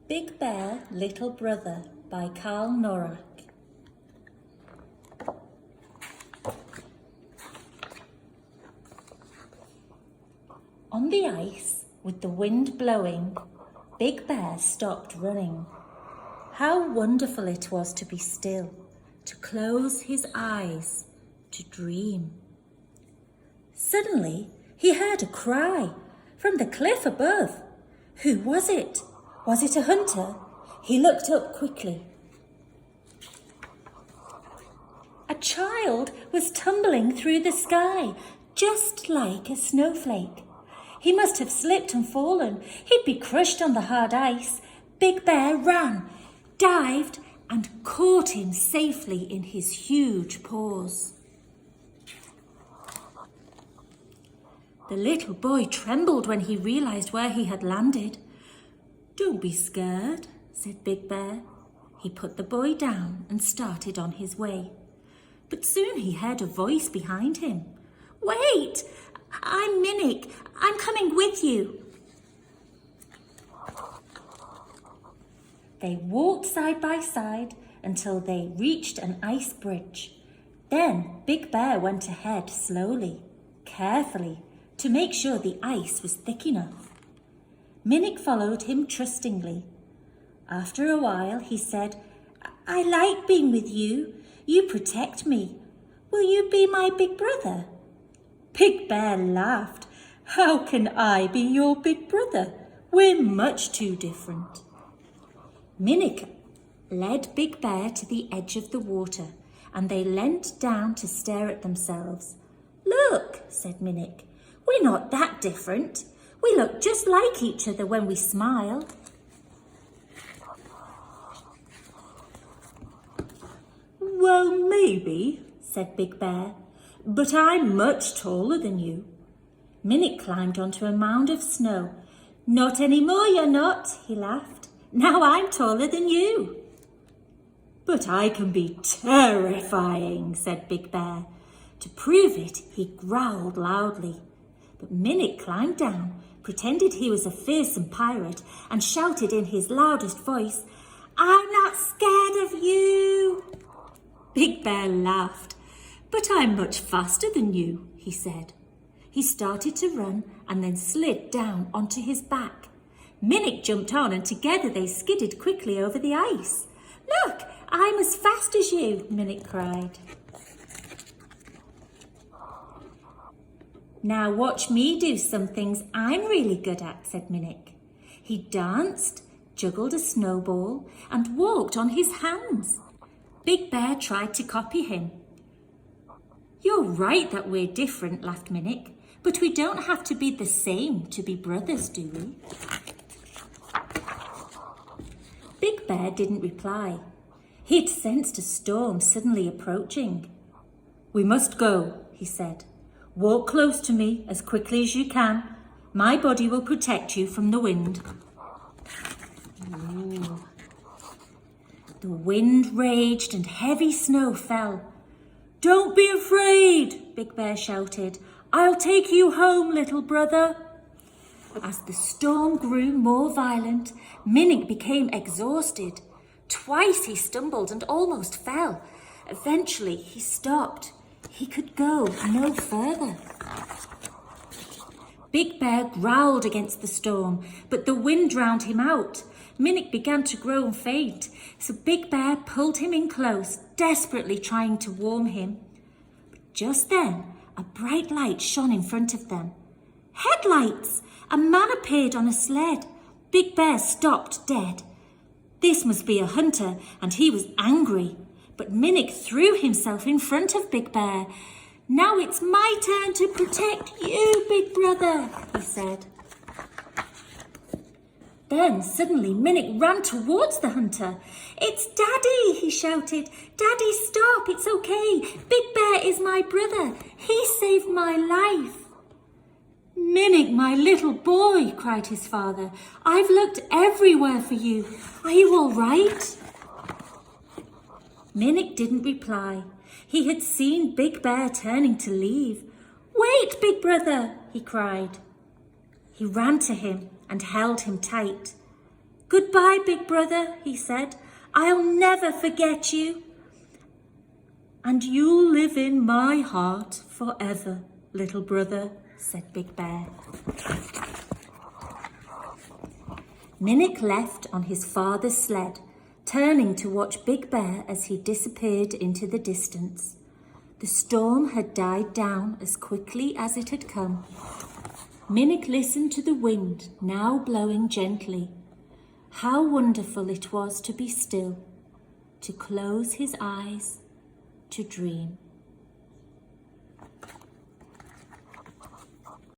Big Bear, Little Brother by Carl Norak. On the ice, with the wind blowing, Big Bear stopped running. How wonderful it was to be still, to close his eyes, to dream. Suddenly, he heard a cry from the cliff above. Who was it? Was it a hunter? He looked up quickly. A child was tumbling through the sky, just like a snowflake. He must have slipped and fallen. He'd be crushed on the hard ice. Big Bear ran, dived, and caught him safely in his huge paws. The little boy trembled when he realized where he had landed. "Don't be scared," said Big Bear. He put the boy down and started on his way. But soon he heard a voice behind him. "Wait! I'm Minik. I'm coming with you." They walked side by side until they reached an ice bridge. Then Big Bear went ahead slowly, carefully, to make sure the ice was thick enough. Minik followed him trustingly. After a while, he said, "I like being with you. You protect me. Will you be my big brother?" Big Bear laughed. "How can I be your big brother? We're much too different." Minik led Big Bear to the edge of the water, and they leant down to stare at themselves. "Look," said Minik, "we're not that different. We look just like each other when we smile." "Well, maybe," said Big Bear, "but I'm much taller than you." Minik climbed onto a mound of snow. "Not anymore, you're not," he laughed. "Now I'm taller than you." "But I can be terrifying," said Big Bear. To prove it, he growled loudly. But Minik climbed down, pretended he was a fearsome pirate, and shouted in his loudest voice, "I'm not scared of you." Big Bear laughed. "But I'm much faster than you," he said. He started to run and then slid down onto his back. Minik jumped on and together they skidded quickly over the ice. "Look, I'm as fast as you," Minik cried. "Now watch me do some things I'm really good at," said Minik. He danced, juggled a snowball, and walked on his hands. Big Bear tried to copy him. "You're right that we're different," laughed Minik, "but we don't have to be the same to be brothers, do we?" Big Bear didn't reply. He'd sensed a storm suddenly approaching. "We must go," he said. "Walk close to me as quickly as you can. My body will protect you from the wind." Ooh. The wind raged and heavy snow fell. "Don't be afraid," Big Bear shouted. "I'll take you home, little brother." As the storm grew more violent, Minik became exhausted. Twice he stumbled and almost fell. Eventually he stopped. He could go no further. Big Bear growled against the storm, but the wind drowned him out. Minik began to grow faint, so Big Bear pulled him in close, desperately trying to warm him. But just then, a bright light shone in front of them. Headlights! A man appeared on a sled. Big Bear stopped dead. This must be a hunter, and he was angry. But Minik threw himself in front of Big Bear. "Now it's my turn to protect you, big brother," he said. Then suddenly Minik ran towards the hunter. "It's Daddy," he shouted. "Daddy, stop, it's okay. Big Bear is my brother. He saved my life." "Minik, my little boy," cried his father. "I've looked everywhere for you. Are you all right?" Minik didn't reply. He had seen Big Bear turning to leave. "Wait, big brother," he cried. He ran to him and held him tight. Goodbye, big brother, he said. I'll never forget you. And you'll live in my heart forever, little brother, said Big Bear. Minnick left on his father's sled, turning to watch Big Bear as he disappeared into the distance. The storm had died down as quickly as it had come. Minnick listened to the wind, now blowing gently. How wonderful it was to be still, to close his eyes, to dream.